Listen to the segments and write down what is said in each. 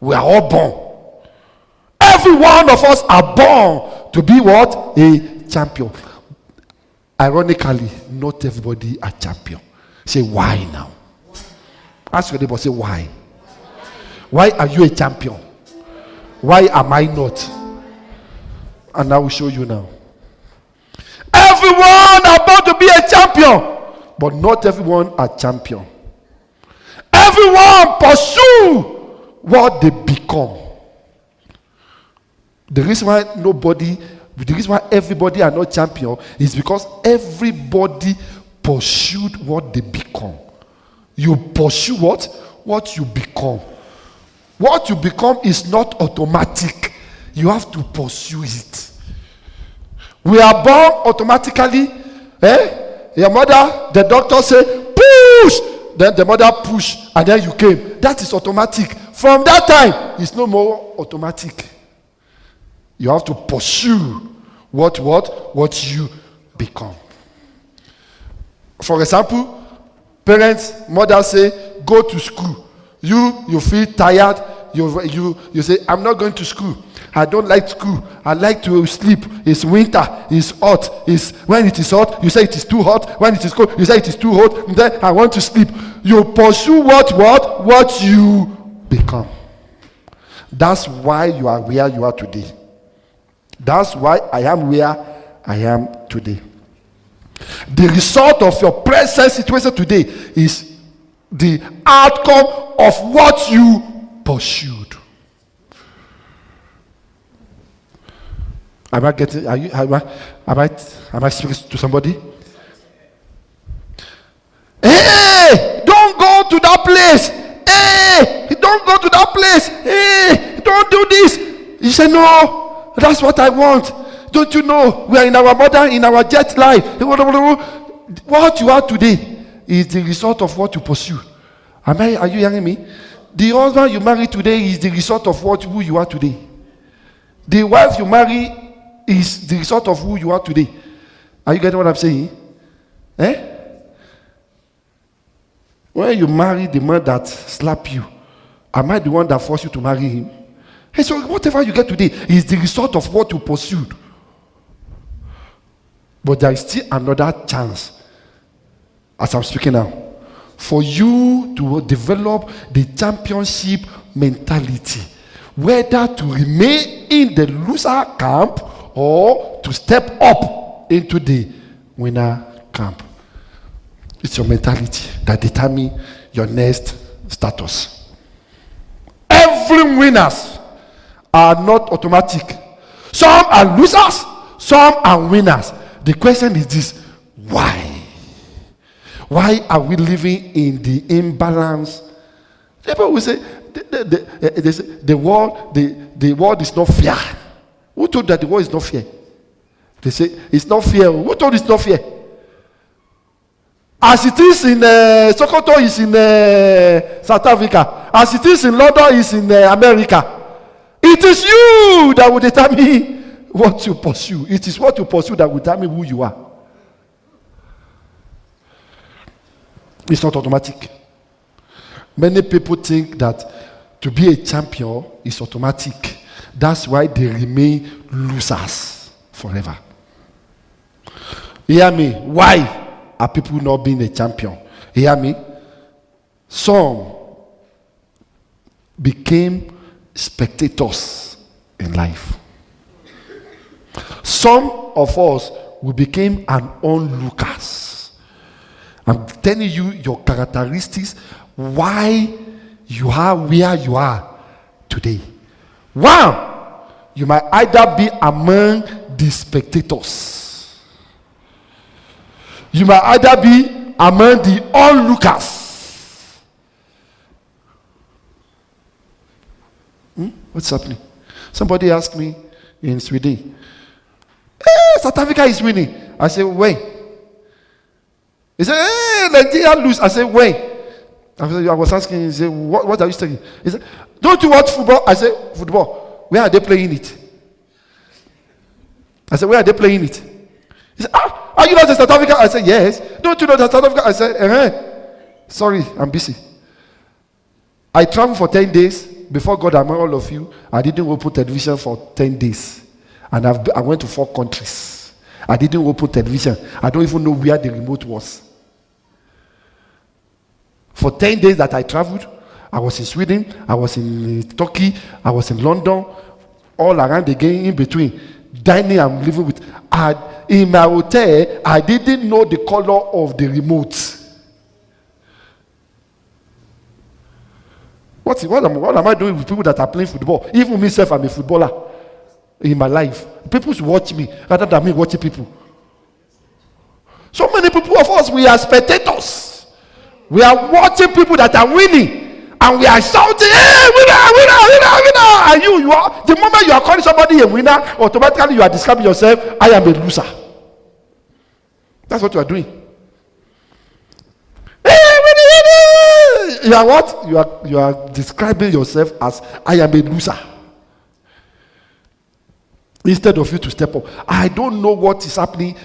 We are all born. Every one of us are born to be what? A champion. Ironically, not everybody a champion. Say why now? Ask your neighbor, say why? Why are you a champion? Why am I not? And I will show you now. Everyone about to be a champion, but not everyone a champion. Everyone pursue what they become. The reason why everybody are not champion is because everybody pursued what they become. You pursue what? What you become. What you become is not automatic. You have to pursue it. We are born automatically. Your mother, the doctor say, push. Then the mother push, and then you came. That is automatic. From that time, it's no more automatic. You have to pursue what you become. For example, parents, mother say, go to school. You feel tired. You say, I'm not going to school. I don't like school. I like to sleep. It's winter. It's hot. When it is hot, you say it is too hot. When it is cold, you say it is too hot. And then I want to sleep. You pursue what you become. That's why you are where you are today. That's why I am where I am today. The result of your present situation today is the outcome of what you pursued. Am I speaking to somebody? Hey, don't go to that place. Hey, don't go to that place. Hey, don't do this. You say, no, that's what I want. Don't you know we are in our jet life. What you are today is the result of what you pursue. Are you hearing me? The husband you marry today is the result of who you are today. The wife you marry is the result of who you are today. Are you getting what I'm saying? When you marry the man that slapped you, am I the one that forced you to marry him? Hey, so whatever you get today is the result of what you pursued. But there is still another chance, as I'm speaking now, for you to develop the championship mentality, whether to remain in the loser camp or to step up into the winner camp. It's your mentality that determines your next status. Every winners are not automatic. Some are losers, some are winners. The question is this: why? Why are we living in the imbalance? People will say the world is not fair. Who told that the world is not fair? They say it's not fair. Who told it's not fair? As it is in Sokoto, is in South Africa. As it is in London, is in America. It is you that will determine what you pursue. It is what you pursue that will determine who you are. It's not automatic. Many people think that to be a champion is automatic. That's why they remain losers forever. Hear me. Why are people not being a champion? Hear me. Some became spectators in life. Some of us we became an onlookers. I'm telling you your characteristics, why you are where you are today. One, you might either be among the spectators. You might either be among the onlookers. What's happening? Somebody asked me in Sweden, South Africa is winning. I said, when? He said, Nigeria lose. I said, when? I was asking, he said, what are you saying? He said, don't you watch football? I said, football. Where are they playing it? I said, where are they playing it? He said, are you not in South Africa? I said, yes. Don't you know that South Africa? I said, sorry, I'm busy. I traveled for 10 days. before God among all of you, I didn't open television for 10 days. And I went to 4 countries. I didn't open television. I don't even know where the remote was. For 10 days that I traveled, I was in Sweden, I was in Turkey, I was in London, all around again, in between, dining and living with. In my hotel, I didn't know the color of the remote. What am I doing with people that are playing football? Even myself, I'm a footballer in my life. People watch me rather than me watching people. So many people of us, we are spectators. We are watching people that are winning, and we are shouting, "Hey, winner, winner, winner, winner!" And you are, the moment you are calling somebody a winner, automatically you are describing yourself, "I am a loser." That's what you are doing. Hey, winner, winner! You are what? You are describing yourself as, "I am a loser." Instead of you to step up. I don't know what is happening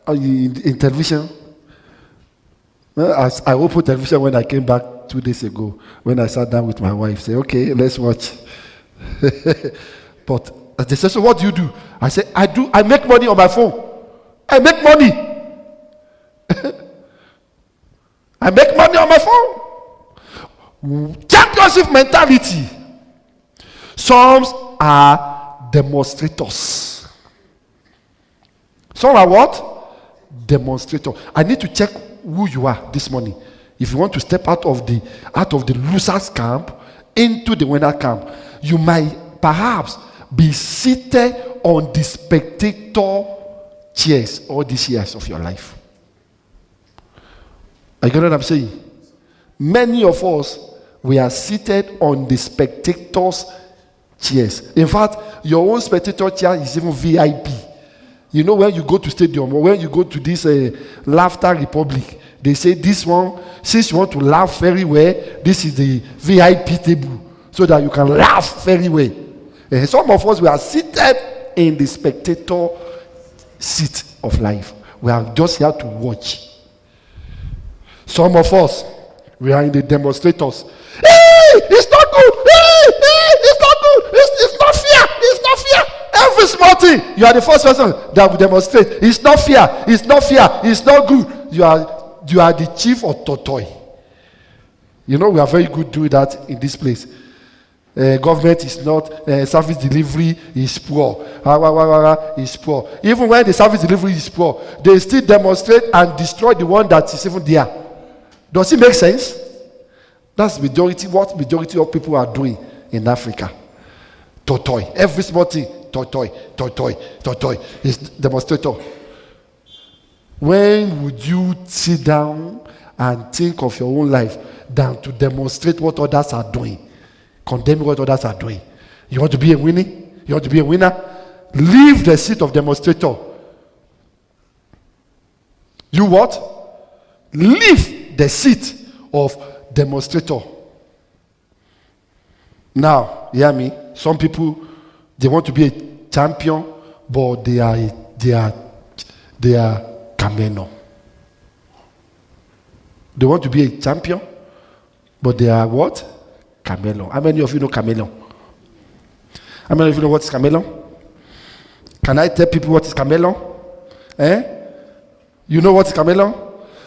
in television. As I opened television when I came back 2 days ago, when I sat down with my wife, say, "Okay, let's watch." But they say, "So what do you do?" I say, I make money on my phone. I make money. I make money on my phone. Championship mentality. Some are demonstrators. Some are what? Demonstrators. I need to check who you are this morning. If you want to step out of the losers camp into the winner camp, you might perhaps be seated on the spectator chairs all these years of your life. Are you getting what I'm saying? Many of us, we are seated on the spectators chairs. In fact, your own spectator chair is even VIP. You know, when you go to stadium or when you go to this Laughter Republic, they say this one, since you want to laugh very well, this is the VIP table so that you can laugh very well. And some of us, we are seated in the spectator seat of life. We are just here to watch. Some of us, we are in the demonstrators. Hey, it's not good. Hey, it's not good. It's not fair. It's not fair. Every small thing, you are the first person that will demonstrate. It's not fair. It's not fair. It's not good. You are the chief of Totoi. You know, we are very good doing that in this place. Government is not, service delivery is poor. Is poor. Even when the service delivery is poor, they still demonstrate and destroy the one that is even there. Does it make sense? That's what majority of people are doing in Africa. Totoi. Every small thing, totoi. Is demonstrator. When would you sit down and think of your own life than to demonstrate what others are doing? Condemn what others are doing. You want to be a winner? You want to be a winner? Leave the seat of demonstrator. You what? Leave the seat of demonstrator. Now, hear me. Some people, they want to be a champion, but they are chameleon. They want to be a champion, but they are what? Chameleon. How many of you know chameleon? How many of you know what is chameleon? Can I tell people what is chameleon? You know what is chameleon?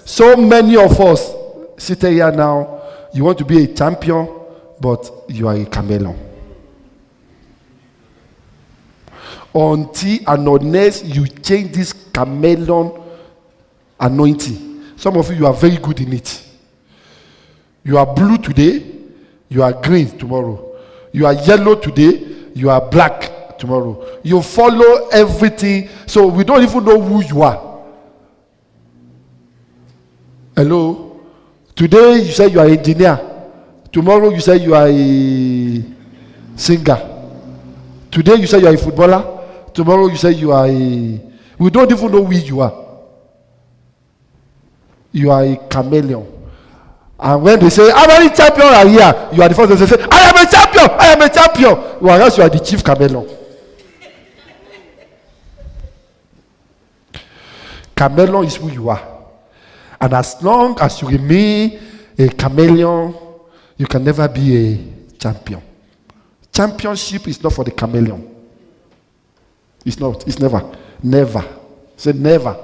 So many of us sitting here now, you want to be a champion, but you are a chameleon. Until and unless you change this chameleon anointing. Some of you are very good in it. You are blue today, you are green tomorrow. You are yellow today, you are black tomorrow. You follow everything, so we don't even know who you are. Hello? Today you say you are an engineer. Tomorrow you say you are a singer. Today you say you are a footballer. Tomorrow you say you are a... We don't even know who you are. You are a chameleon. And when they say, how many champions are here? You are the first one to say, I am a champion! I am a champion! Whereas you are the chief chameleon. Chameleon is who you are. And as long as you remain a chameleon, you can never be a champion. Championship is not for the chameleon. It's not. It's never. Never. Say never.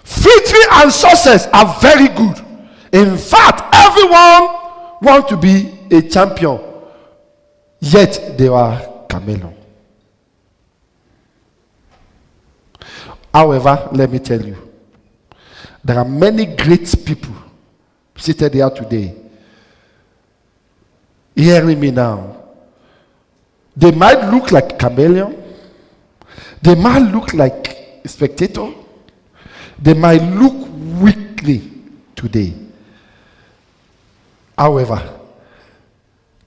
Victory and success are very good. In fact, everyone wants to be a champion. Yet they are chameleon. However, let me tell you, there are many great people seated here today. Hearing me now. They might look like chameleon. They might look like a spectator. They might look weakly today. However,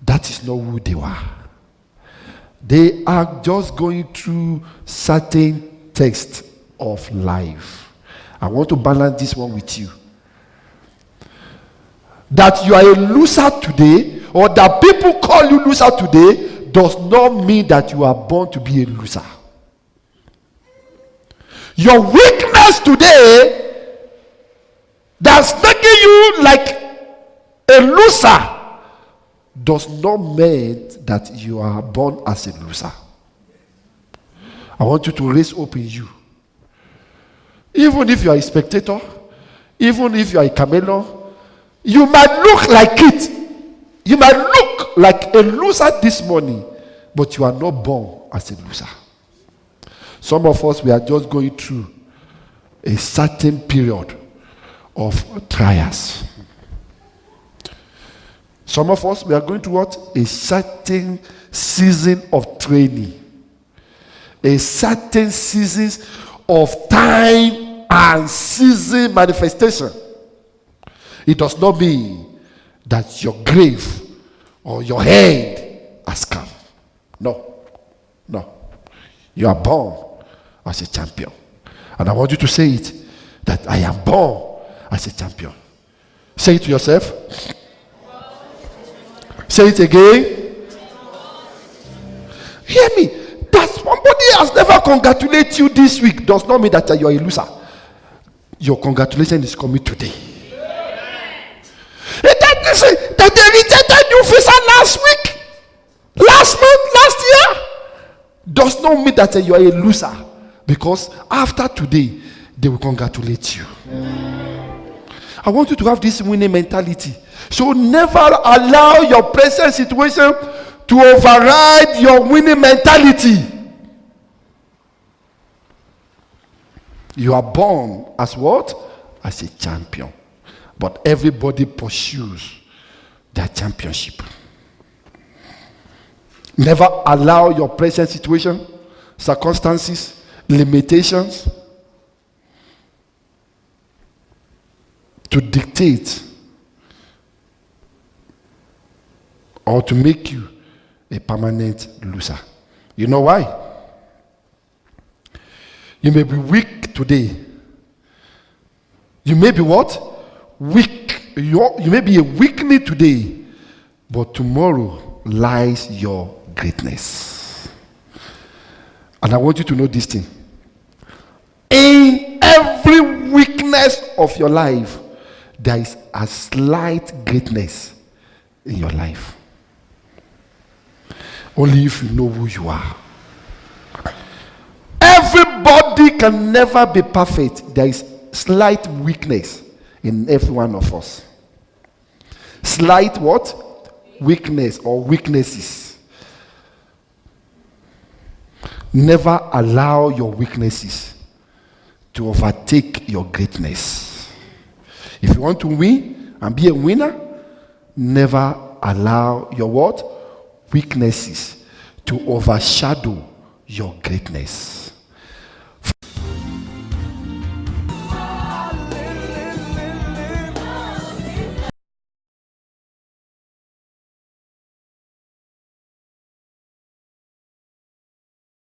that is not who they are. They are just going through certain tests of life. I want to balance this one with you. That you are a loser today, or that people call you loser today, does not mean that you are born to be a loser. Your weakness today that's making you like a loser does not mean that you are born as a loser. I want you to raise hope in you. Even if you are a spectator, even if you are a chameleon, you might look like it. You might look like a loser this morning, but you are not born as a loser. Some of us, we are just going through a certain period of trials. Some of us, we are going through what? A certain season of training. A certain season of time and season manifestation. It does not mean that your grave or your end has come. No. No. You are born as a champion. And I want you to say it, that I am born as a champion. Say it to yourself. Say it again. Hear me. That somebody has never congratulated you this week does not mean that you are a loser. Your congratulation is coming today. That they rejected you visa last week, last month, last year, does not mean that you are a loser. Because after today, they will congratulate you. I want you to have this winning mentality. So never allow your present situation to override your winning mentality. You are born as what? As a champion. But everybody pursues their championship. Never allow your present situation, circumstances, limitations to dictate or to make you a permanent loser. You know why? You may be weak today. You may be what? Weak. You may be a weakling today, but tomorrow lies your greatness. And I want you to know this thing. In every weakness of your life, there is a slight greatness in your life. Only if you know who you are. Everybody can never be perfect. There is slight weakness in every one of us. Slight what? Weakness or weaknesses. Never allow your weaknesses to overtake your greatness. If you want to win and be a winner, never allow your what? Weaknesses to overshadow your greatness.